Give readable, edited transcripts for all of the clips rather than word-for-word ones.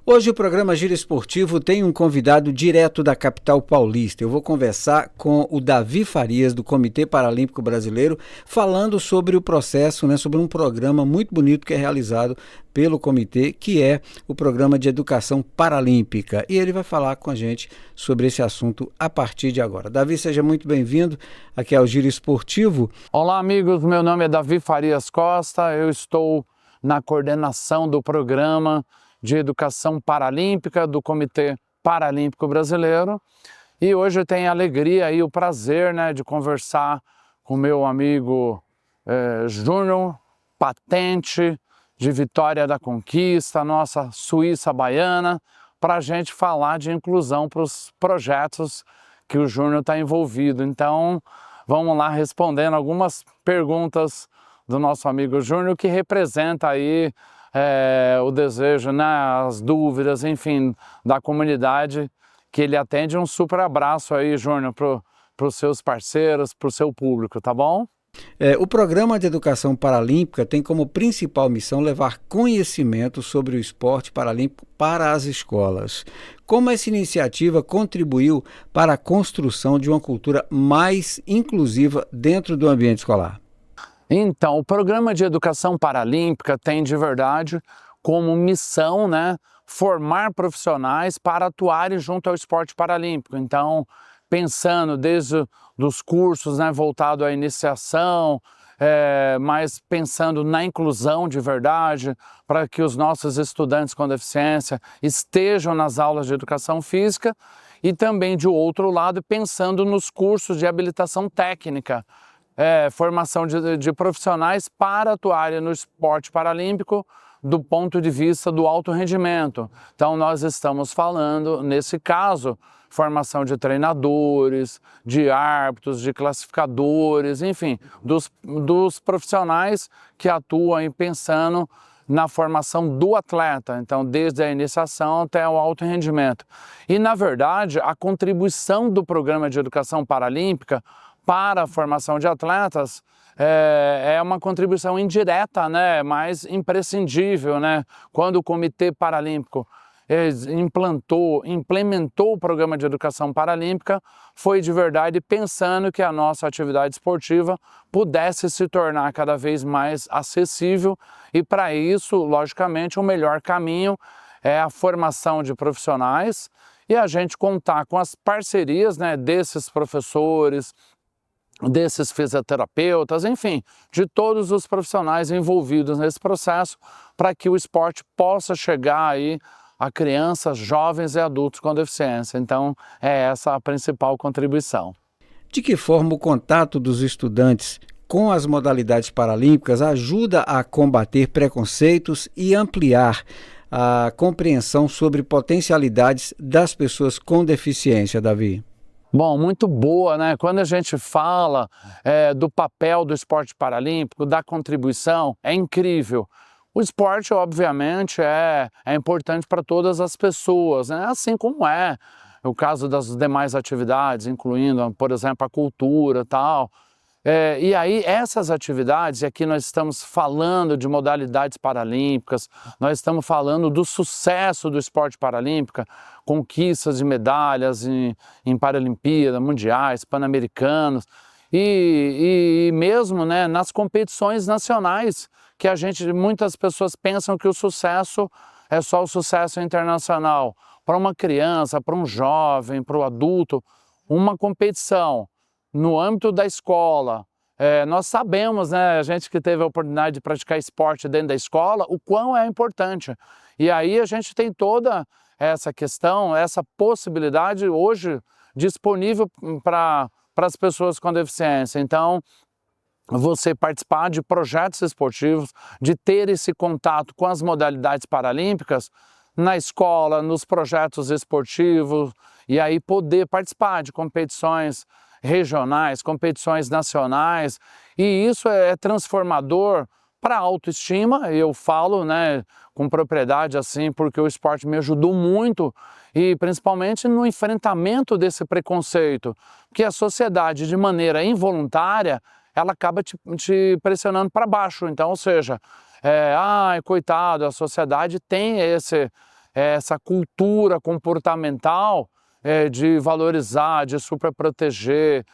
Hoje o programa Giro Esportivo tem um convidado direto da capital paulista. Eu vou conversar com o Davi Farias, do Comitê Paralímpico Brasileiro, falando sobre o processo, sobre um programa muito bonito que é realizado pelo comitê, que é o Programa de Educação Paralímpica. E ele vai falar com a gente sobre esse assunto a partir de agora. Davi, seja muito bem-vindo aqui ao Giro Esportivo. Olá, amigos. Meu nome é Davi Farias Costa. Eu estou na coordenação do Programa de Educação Paralímpica do Comitê Paralímpico Brasileiro, e hoje eu tenho a alegria e o prazer de conversar com meu amigo Júnior, patente de Vitória da Conquista, nossa Suíça baiana, para a gente falar de inclusão para os projetos que o Júnior está envolvido. Então, vamos lá respondendo algumas perguntas do nosso amigo Júnior, que representa aí o desejo, as dúvidas, enfim, da comunidade, que ele atende. Um super abraço aí, Júnior, para os seus parceiros, para o seu público, tá bom? O Programa de Educação Paralímpica tem como principal missão levar conhecimento sobre o esporte paralímpico para as escolas. Como essa iniciativa contribuiu para a construção de uma cultura mais inclusiva dentro do ambiente escolar? Então, o Programa de Educação Paralímpica tem de verdade como missão, formar profissionais para atuarem junto ao esporte paralímpico. Então, pensando desde os cursos voltados à iniciação, mas pensando na inclusão de verdade, para que os nossos estudantes com deficiência estejam nas aulas de educação física, e também, de outro lado, pensando nos cursos de habilitação técnica, formação de profissionais para atuarem no esporte paralímpico do ponto de vista do alto rendimento. Então, nós estamos falando, nesse caso, formação de treinadores, de árbitros, de classificadores, enfim, dos profissionais que atuam pensando na formação do atleta, então desde a iniciação até o alto rendimento. E, na verdade, a contribuição do Programa de Educação Paralímpica para a formação de atletas é uma contribuição indireta, mas imprescindível, Quando o Comitê Paralímpico implementou o Programa de Educação Paralímpica, foi de verdade pensando que a nossa atividade esportiva pudesse se tornar cada vez mais acessível, e para isso, logicamente, o melhor caminho é a formação de profissionais e a gente contar com as parcerias desses professores, desses fisioterapeutas, enfim, de todos os profissionais envolvidos nesse processo, para que o esporte possa chegar aí a crianças, jovens e adultos com deficiência. Então, é essa a principal contribuição. De que forma o contato dos estudantes com as modalidades paralímpicas ajuda a combater preconceitos e ampliar a compreensão sobre potencialidades das pessoas com deficiência, Davi? Bom, muito boa, Quando a gente fala do papel do esporte paralímpico, da contribuição, é incrível. O esporte, obviamente, é importante para todas as pessoas, assim como é o caso das demais atividades, incluindo, por exemplo, a cultura e tal. E aí, essas atividades, e aqui nós estamos falando de modalidades paralímpicas, nós estamos falando do sucesso do esporte paralímpico, conquistas de medalhas em Paralimpíadas, mundiais, pan-americanos, e mesmo nas competições nacionais, que muitas pessoas pensam que o sucesso é só o sucesso internacional. Para uma criança, para um jovem, para o adulto, uma competição no âmbito da escola, nós sabemos, a gente que teve a oportunidade de praticar esporte dentro da escola, o quão é importante. E aí a gente tem toda essa questão, essa possibilidade hoje disponível para as pessoas com deficiência. Então, você participar de projetos esportivos, de ter esse contato com as modalidades paralímpicas na escola, nos projetos esportivos, e aí poder participar de competições regionais, competições nacionais, e isso é transformador para a autoestima. Eu falo com propriedade assim, porque o esporte me ajudou muito, e principalmente no enfrentamento desse preconceito, que a sociedade, de maneira involuntária, ela acaba te pressionando para baixo. Então, ou seja, coitado, a sociedade tem essa cultura comportamental de valorizar, de superproteger,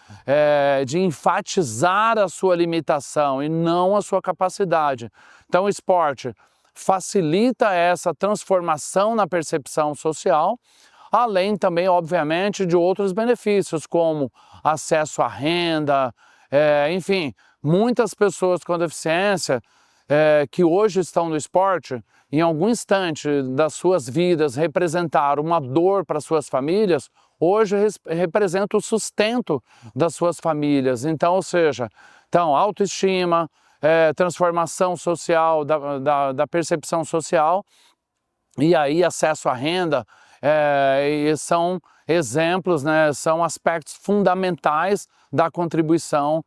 de enfatizar a sua limitação e não a sua capacidade. Então o esporte facilita essa transformação na percepção social, além também, obviamente, de outros benefícios, como acesso à renda, enfim, muitas pessoas com deficiência que hoje estão no esporte, em algum instante das suas vidas representaram uma dor para suas famílias, hoje representa o sustento das suas famílias. Então, ou seja, autoestima, transformação social, da percepção social, e aí acesso à renda, e são exemplos, né, são aspectos fundamentais da contribuição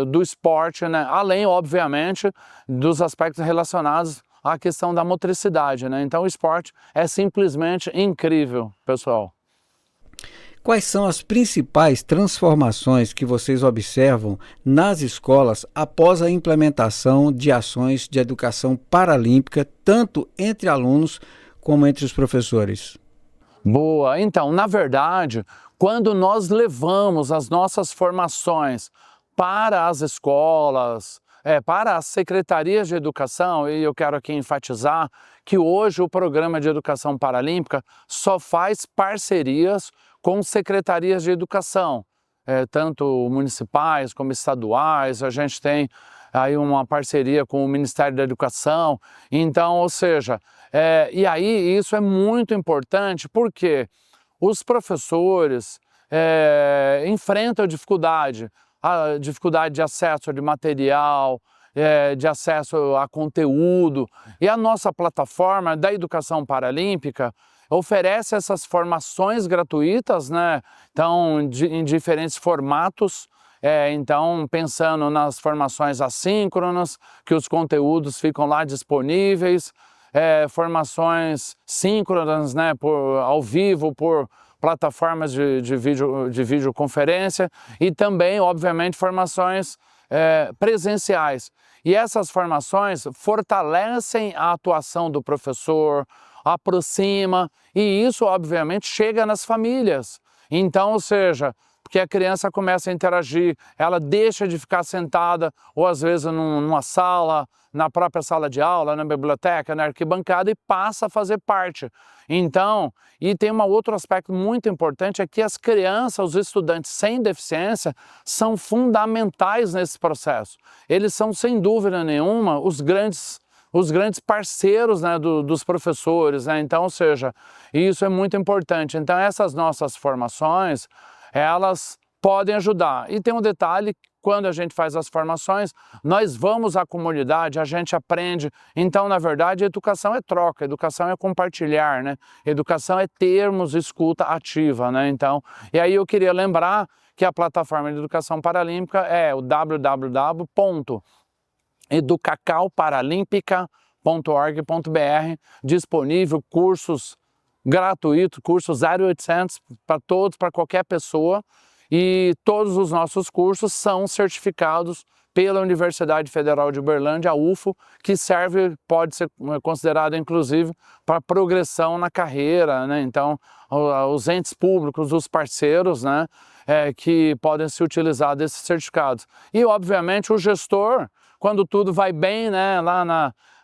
do esporte, né, além, obviamente, dos aspectos relacionados à questão da motricidade, né? Então o esporte é simplesmente incrível, pessoal. Quais são as principais transformações que vocês observam nas escolas após a implementação de ações de educação paralímpica, tanto entre alunos como entre os professores? Boa! Então, na verdade, quando nós levamos as nossas formações para as escolas, para as secretarias de educação, e eu quero aqui enfatizar que hoje o programa de educação paralímpica só faz parcerias com secretarias de educação, tanto municipais como estaduais. A gente tem aí uma parceria com o Ministério da Educação, então, ou seja, e aí isso é muito importante porque os professores enfrentam dificuldade de acesso de material, de acesso a conteúdo, e a nossa plataforma da educação paralímpica oferece essas formações gratuitas, né? Então, em diferentes formatos, então pensando nas formações assíncronas, que os conteúdos ficam lá disponíveis, formações síncronas, né, ao vivo, por plataformas de videoconferência, e também, obviamente, formações presenciais. E essas formações fortalecem a atuação do professor, aproxima, e isso, obviamente, chega nas famílias. Então, ou seja, porque a criança começa a interagir, ela deixa de ficar sentada, ou às vezes numa sala, na própria sala de aula, na biblioteca, na arquibancada, e passa a fazer parte. Então, e tem um outro aspecto muito importante, é que as crianças, os estudantes sem deficiência, são fundamentais nesse processo. Eles são, sem dúvida nenhuma, os grandes parceiros, né, dos professores, né? Então, ou seja, isso é muito importante. Então, essas nossas formações, elas podem ajudar. E tem um detalhe: quando a gente faz as formações, nós vamos à comunidade, a gente aprende. Então, na verdade, a educação é troca, a educação é compartilhar, né? Educação é termos escuta ativa, né? Então, e aí eu queria lembrar que a plataforma de educação paralímpica é o www.educacauparalímpica.org.br, disponível cursos gratuitos, cursos 0800 para todos, para qualquer pessoa, e todos os nossos cursos são certificados pela Universidade Federal de Uberlândia, a UFO, que pode ser considerada inclusive para progressão na carreira, né? Então, os entes públicos, os parceiros, né, que podem se utilizar desses certificados. E, obviamente, o gestor, quando tudo vai bem, né, lá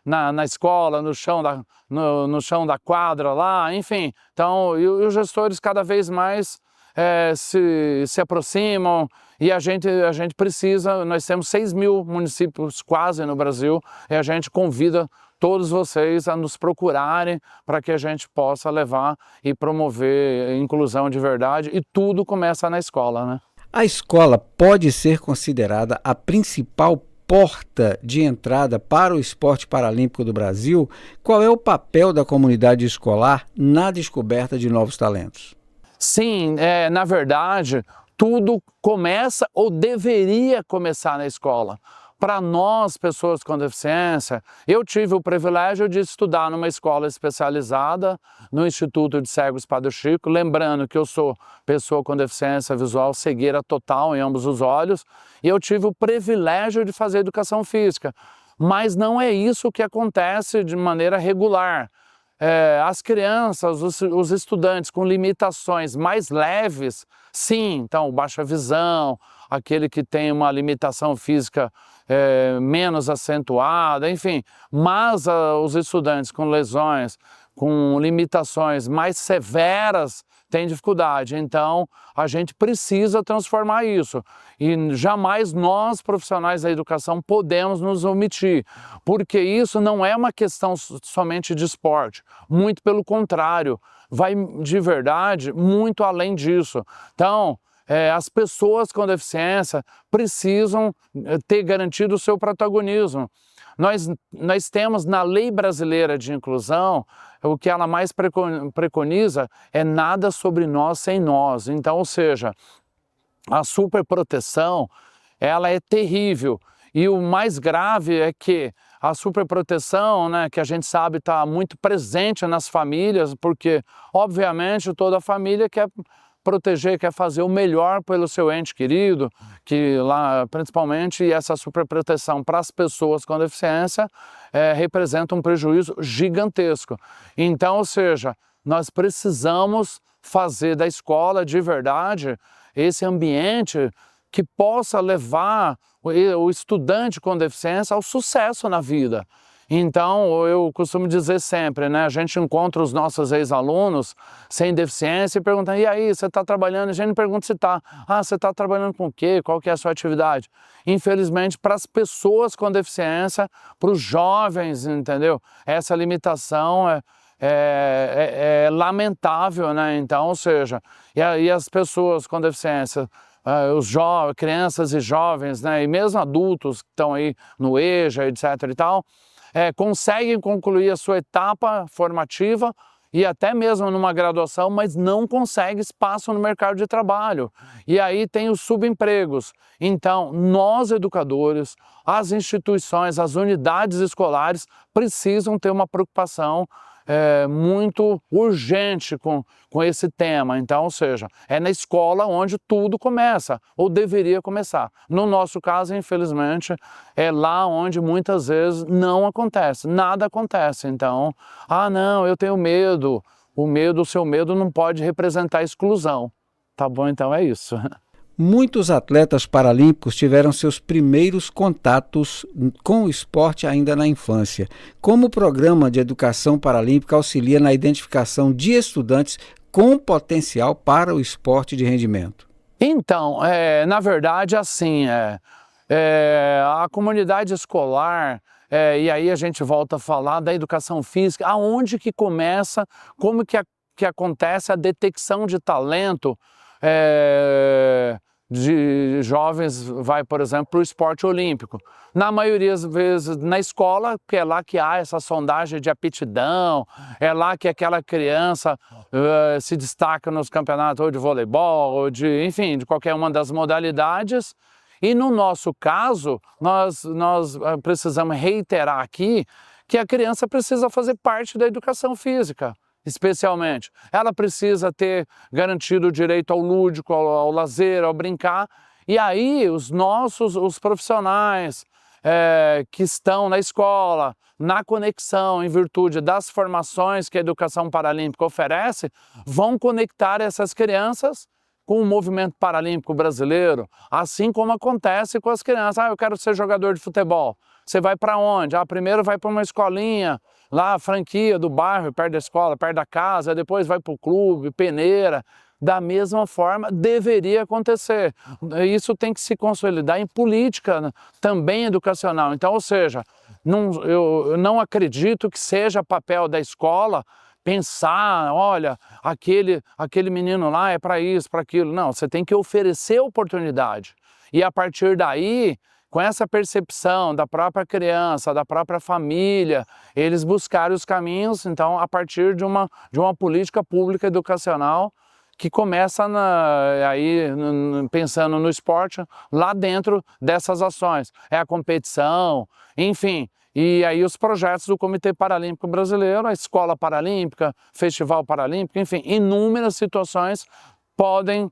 na escola, no chão da quadra lá, enfim. Então, e os gestores cada vez mais se aproximam, e a gente precisa, nós temos 6.000 municípios quase no Brasil, e a gente convida todos vocês a nos procurarem para que a gente possa levar e promover inclusão de verdade, e tudo começa na escola, né? A escola pode ser considerada a principal porta de entrada para o esporte paralímpico do Brasil. Qual é o papel da comunidade escolar na descoberta de novos talentos? Sim, na verdade, tudo começa ou deveria começar na escola. Para nós, pessoas com deficiência, eu tive o privilégio de estudar numa escola especializada no Instituto de Cegos Padre Chico, lembrando que eu sou pessoa com deficiência visual, cegueira total em ambos os olhos, e eu tive o privilégio de fazer educação física. Mas não é isso que acontece de maneira regular. as crianças, os estudantes com limitações mais leves, sim, então baixa visão, aquele que tem uma limitação física menos acentuada, enfim, mas os estudantes com lesões, com limitações mais severas, têm dificuldade. Então, a gente precisa transformar isso. E jamais nós, profissionais da educação, podemos nos omitir, porque isso não é uma questão somente de esporte. Muito pelo contrário, vai de verdade muito além disso. Então, as pessoas com deficiência precisam ter garantido o seu protagonismo. Nós temos na Lei Brasileira de Inclusão, o que ela mais preconiza é nada sobre nós sem nós. Então, ou seja, a superproteção, ela é terrível. E o mais grave é que a superproteção, né, que a gente sabe está muito presente nas famílias, porque, obviamente, toda família quer proteger, quer fazer o melhor pelo seu ente querido, que lá, principalmente, essa superproteção para as pessoas com deficiência representa um prejuízo gigantesco. Então, ou seja, nós precisamos fazer da escola, de verdade, esse ambiente que possa levar o estudante com deficiência ao sucesso na vida. Então, eu costumo dizer sempre, né, a gente encontra os nossos ex-alunos sem deficiência e pergunta, e aí, você está trabalhando? A gente não pergunta se está. Ah, você está trabalhando com o quê? Qual que é a sua atividade? Infelizmente, para as pessoas com deficiência, para os jovens, entendeu? Essa limitação é lamentável, né? Então, ou seja, e as pessoas com deficiência, crianças e jovens, né, e mesmo adultos que estão aí no EJA, etc. e tal, conseguem concluir a sua etapa formativa e até mesmo numa graduação, mas não conseguem espaço no mercado de trabalho. E aí tem os subempregos. Então, nós educadores, as instituições, as unidades escolares precisam ter uma preocupação muito urgente com esse tema. Então, ou seja, é na escola onde tudo começa, ou deveria começar. No nosso caso, infelizmente, é lá onde muitas vezes não acontece, nada acontece. Então, não, eu tenho medo. O seu medo não pode representar exclusão. Tá bom? Então é isso. Muitos atletas paralímpicos tiveram seus primeiros contatos com o esporte ainda na infância. Como o programa de educação paralímpica auxilia na identificação de estudantes com potencial para o esporte de rendimento? Então, na verdade, assim, a comunidade escolar, e aí a gente volta a falar da educação física, aonde que começa, como que acontece a detecção de talento, de jovens vai, por exemplo, para o esporte olímpico. Na maioria das vezes na escola, porque é lá que há essa sondagem de aptidão, é lá que aquela criança se destaca nos campeonatos ou de voleibol, ou enfim, de qualquer uma das modalidades. E no nosso caso, nós precisamos reiterar aqui que a criança precisa fazer parte da educação física. Especialmente, ela precisa ter garantido o direito ao lúdico, ao lazer, ao brincar. E aí os profissionais que estão na escola, na conexão, em virtude das formações que a educação paralímpica oferece, vão conectar essas crianças com o movimento paralímpico brasileiro, assim como acontece com as crianças. Eu quero ser jogador de futebol. Você vai para onde? Primeiro vai para uma escolinha, lá a franquia do bairro, perto da escola, perto da casa, depois vai para o clube, peneira. Da mesma forma, deveria acontecer. Isso tem que se consolidar em política também educacional. Então, ou seja, eu não acredito que seja papel da escola pensar, olha, aquele menino lá é para isso, para aquilo. Não, você tem que oferecer oportunidade. E a partir daí, com essa percepção da própria criança, da própria família, eles buscarem os caminhos, então, a partir de uma política pública educacional que começa pensando no esporte lá dentro dessas ações. É a competição, enfim. E aí os projetos do Comitê Paralímpico Brasileiro, a Escola Paralímpica, Festival Paralímpico, enfim, inúmeras situações podem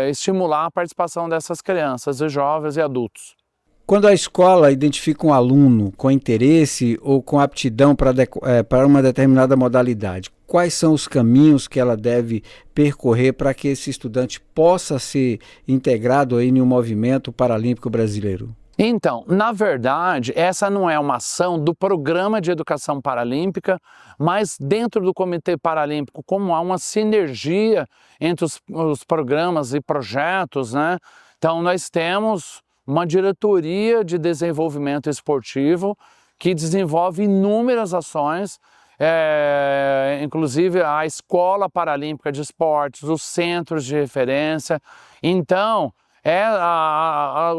estimular a participação dessas crianças, e jovens e adultos. Quando a escola identifica um aluno com interesse ou com aptidão para uma determinada modalidade, quais são os caminhos que ela deve percorrer para que esse estudante possa ser integrado aí em um movimento paralímpico brasileiro? Então, na verdade, essa não é uma ação do Programa de Educação Paralímpica, mas dentro do Comitê Paralímpico, como há uma sinergia entre os programas e projetos, né? Então, nós temos uma diretoria de desenvolvimento esportivo que desenvolve inúmeras ações, inclusive a Escola Paralímpica de Esportes, os centros de referência. Então,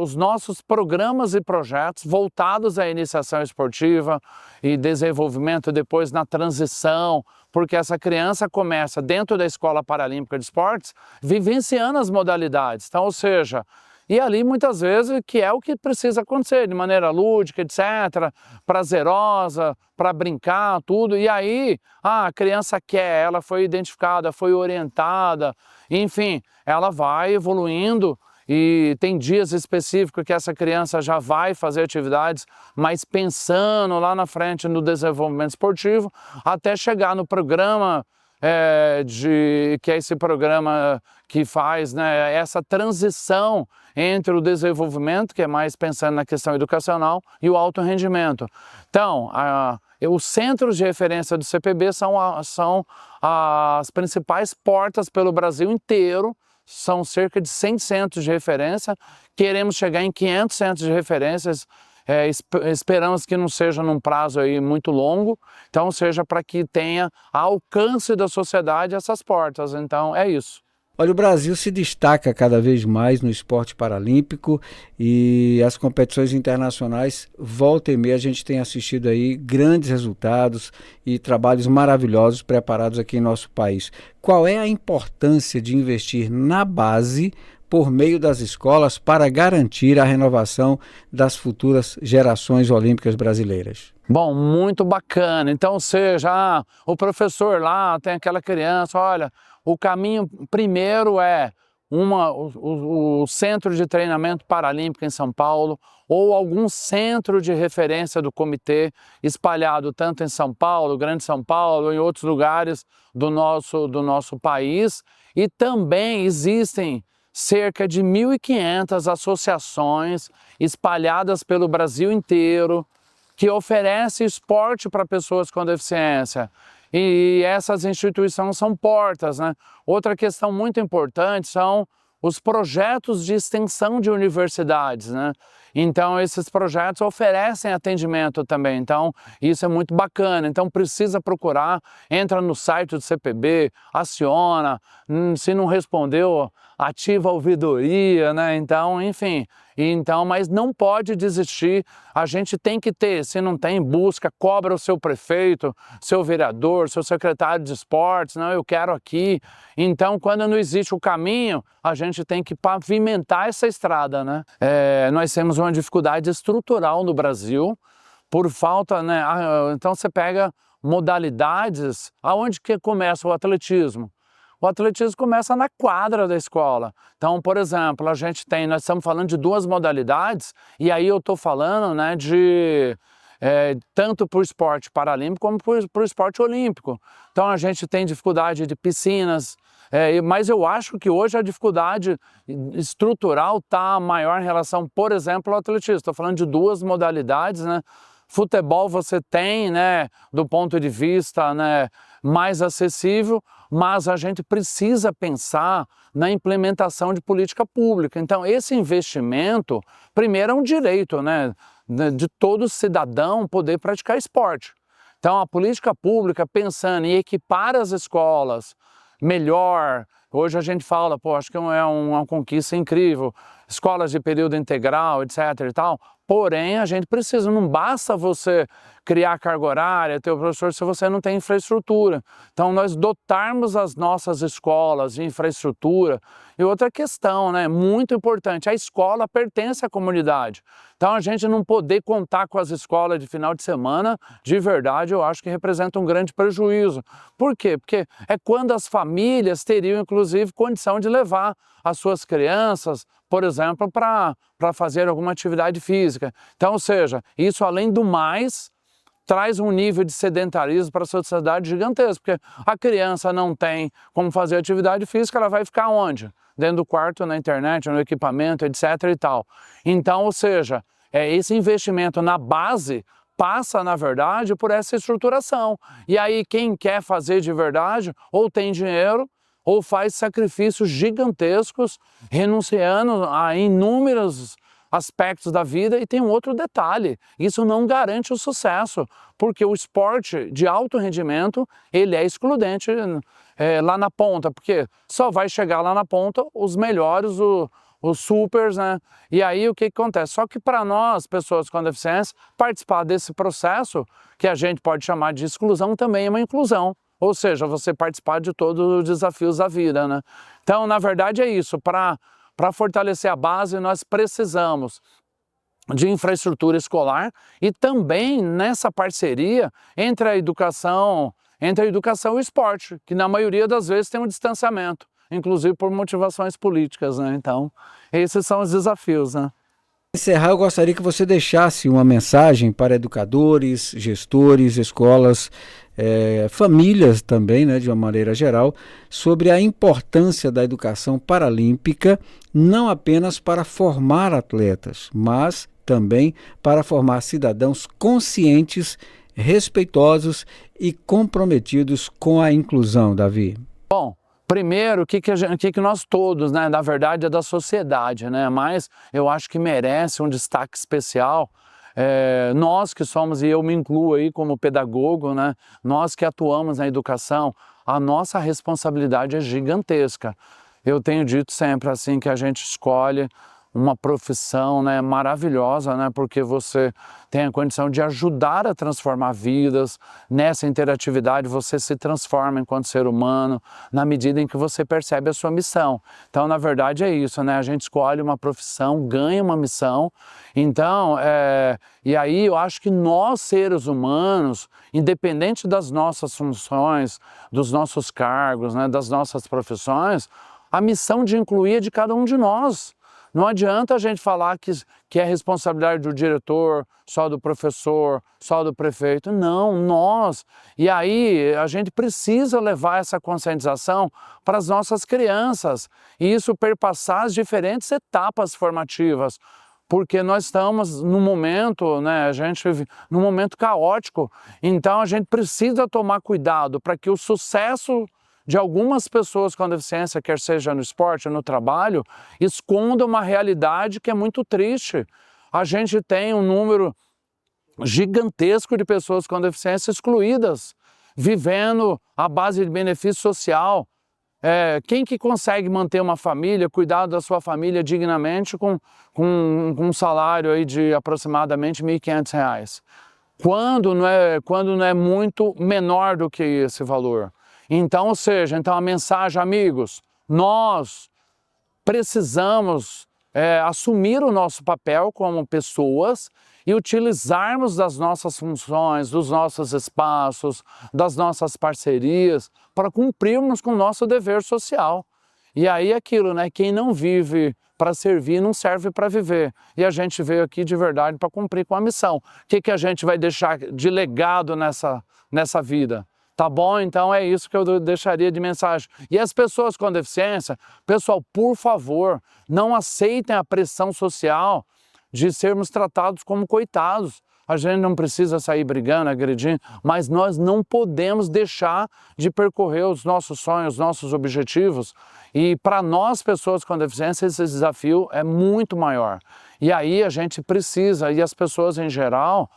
os nossos programas e projetos voltados à iniciação esportiva e desenvolvimento depois na transição, porque essa criança começa dentro da Escola Paralímpica de Esportes vivenciando as modalidades. Então, ou seja, e ali muitas vezes que é o que precisa acontecer, de maneira lúdica, etc., prazerosa, para brincar, tudo. E aí a criança quer, ela foi identificada, foi orientada, enfim, ela vai evoluindo. E tem dias específicos que essa criança já vai fazer atividades, mas pensando lá na frente no desenvolvimento esportivo, até chegar no programa, que é esse programa que faz, né, essa transição entre o desenvolvimento, que é mais pensando na questão educacional, e o alto rendimento. Então, os centros de referência do CPB são as principais portas pelo Brasil inteiro. São cerca de 100 centros de referência, queremos chegar em 500 centros de referências, esperamos que não seja num prazo aí muito longo, então seja para que tenha alcance da sociedade essas portas, então é isso. Olha, o Brasil se destaca cada vez mais no esporte paralímpico e as competições internacionais, volta e meia, a gente tem assistido aí grandes resultados e trabalhos maravilhosos preparados aqui em nosso país. Qual é a importância de investir na base por meio das escolas para garantir a renovação das futuras gerações olímpicas brasileiras? Bom, muito bacana. Então, seja o professor lá, tem aquela criança, olha, o caminho primeiro é o centro de treinamento paralímpico em São Paulo ou algum centro de referência do comitê espalhado tanto em São Paulo, Grande São Paulo, em outros lugares do nosso país. E também existem cerca de 1.500 associações espalhadas pelo Brasil inteiro que oferecem esporte para pessoas com deficiência. E essas instituições são portas, né? Outra questão muito importante são os projetos de extensão de universidades, né? Então, esses projetos oferecem atendimento também, então isso é muito bacana. Então, precisa procurar, entra no site do CPB, aciona, se não respondeu, ativa a ouvidoria, né? Então, enfim, mas não pode desistir, a gente tem que ter, se não tem, busca, cobra o seu prefeito, seu vereador, seu secretário de esportes, não, eu quero aqui. Então, quando não existe o caminho, a gente tem que pavimentar essa estrada, né? Nós temos uma dificuldade estrutural no Brasil, por falta, né? Então você pega modalidades, aonde que começa o atletismo? O atletismo começa na quadra da escola. Então, por exemplo, nós estamos falando de duas modalidades, e aí eu estou falando, né, tanto para o esporte paralímpico como para o esporte olímpico. Então a gente tem dificuldade de piscinas, mas eu acho que hoje a dificuldade estrutural está maior em relação, por exemplo, ao atletismo. Estou falando de duas modalidades, né? Futebol você tem, né, do ponto de vista, né, mais acessível, mas a gente precisa pensar na implementação de política pública. Então, esse investimento, primeiro, é um direito, né, de todo cidadão poder praticar esporte. Então, a política pública, pensando em equipar as escolas melhor, hoje a gente fala, acho que é uma conquista incrível, escolas de período integral, etc. e tal. Porém, a gente precisa, não basta você criar carga horária, ter o professor, se você não tem infraestrutura. Então, nós dotarmos as nossas escolas de infraestrutura. E outra questão, né, muito importante, a escola pertence à comunidade. Então, a gente não poder contar com as escolas de final de semana, de verdade, eu acho que representa um grande prejuízo. Por quê? Porque é quando as famílias teriam, inclusive, condição de levar as suas crianças, por exemplo, para fazer alguma atividade física. Então, ou seja, isso, além do mais, traz um nível de sedentarismo para a sociedade gigantesco, porque a criança não tem como fazer atividade física, ela vai ficar onde? Dentro do quarto, na internet, no equipamento, etc. e tal. Então, ou seja, esse investimento na base passa, na verdade, por essa estruturação. E aí, quem quer fazer de verdade, ou tem dinheiro, ou faz sacrifícios gigantescos, renunciando a inúmeros aspectos da vida. E tem um outro detalhe, isso não garante o sucesso, porque o esporte de alto rendimento, ele é excludente lá na ponta, porque só vai chegar lá na ponta os melhores, os supers, né? E aí o que acontece? Só que para nós, pessoas com deficiência, participar desse processo, que a gente pode chamar de exclusão, também é uma inclusão. Ou seja, você participar de todos os desafios da vida, né? Então, na verdade, é isso. Para fortalecer a base, nós precisamos de infraestrutura escolar e também nessa parceria entre a educação e o esporte, que na maioria das vezes tem um distanciamento, inclusive por motivações políticas, né? Então, esses são os desafios, né? Para encerrar, eu gostaria que você deixasse uma mensagem para educadores, gestores, escolas, famílias também, né, de uma maneira geral, sobre a importância da educação paralímpica, não apenas para formar atletas, mas também para formar cidadãos conscientes, respeitosos e comprometidos com a inclusão, Davi. Bom, primeiro, o que nós todos, né, na verdade é da sociedade, né, mas eu acho que merece um destaque especial, nós que somos, e eu me incluo aí como pedagogo, né, nós que atuamos na educação, a nossa responsabilidade é gigantesca. Eu tenho dito sempre assim que a gente escolhe uma profissão, né, maravilhosa, né, porque você tem a condição de ajudar a transformar vidas. Nessa interatividade você se transforma enquanto ser humano, na medida em que você percebe a sua missão. Então, na verdade é isso, né, a gente escolhe uma profissão, ganha uma missão. Então, e aí eu acho que nós, seres humanos, independente das nossas funções, dos nossos cargos, né, das nossas profissões, a missão de incluir é de cada um de nós. Não adianta a gente falar que é responsabilidade do diretor, só do professor, só do prefeito. Não, nós. E aí a gente precisa levar essa conscientização para as nossas crianças. E isso perpassar as diferentes etapas formativas. Porque nós estamos num momento, né, a gente vive num momento caótico. Então a gente precisa tomar cuidado para que o sucesso de algumas pessoas com deficiência, quer seja no esporte ou no trabalho, esconda uma realidade que é muito triste. A gente tem um número gigantesco de pessoas com deficiência excluídas, vivendo à base de benefício social. Quem que consegue manter uma família, cuidar da sua família dignamente com um salário aí de aproximadamente R$ 1.500? Quando não é muito menor do que esse valor. Então, ou seja, então a mensagem, amigos, nós precisamos assumir o nosso papel como pessoas e utilizarmos das nossas funções, dos nossos espaços, das nossas parcerias para cumprirmos com o nosso dever social. E aí aquilo, né? Quem não vive para servir não serve para viver. E a gente veio aqui de verdade para cumprir com a missão. O que a gente vai deixar de legado nessa vida? Tá bom? Então é isso que eu deixaria de mensagem. E as pessoas com deficiência, pessoal, por favor, não aceitem a pressão social de sermos tratados como coitados. A gente não precisa sair brigando, agredindo, mas nós não podemos deixar de percorrer os nossos sonhos, os nossos objetivos. E para nós, pessoas com deficiência, esse desafio é muito maior. E aí a gente precisa, e as pessoas em geral,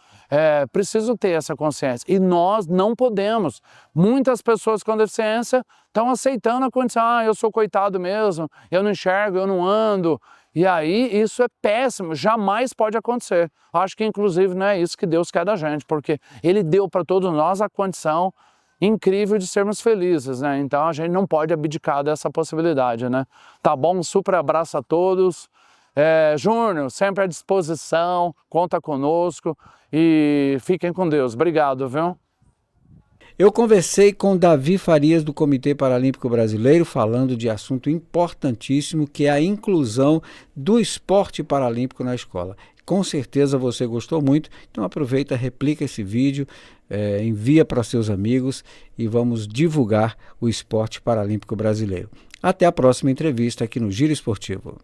precisam ter essa consciência. E nós não podemos. Muitas pessoas com deficiência estão aceitando a condição, eu sou coitado mesmo, eu não enxergo, eu não ando. E aí isso é péssimo, jamais pode acontecer. Acho que inclusive não é isso que Deus quer da gente, porque Ele deu para todos nós a condição incrível de sermos felizes, né? Então a gente não pode abdicar dessa possibilidade, né? Tá bom? Um super abraço a todos. Júnior, sempre à disposição, conta conosco e fiquem com Deus. Obrigado, viu? Eu conversei com Davi Farias, do Comitê Paralímpico Brasileiro, falando de assunto importantíssimo, que é a inclusão do esporte paralímpico na escola. Com certeza você gostou muito, então aproveita, replica esse vídeo, envia para seus amigos e vamos divulgar o esporte paralímpico brasileiro. Até a próxima entrevista aqui no Giro Esportivo.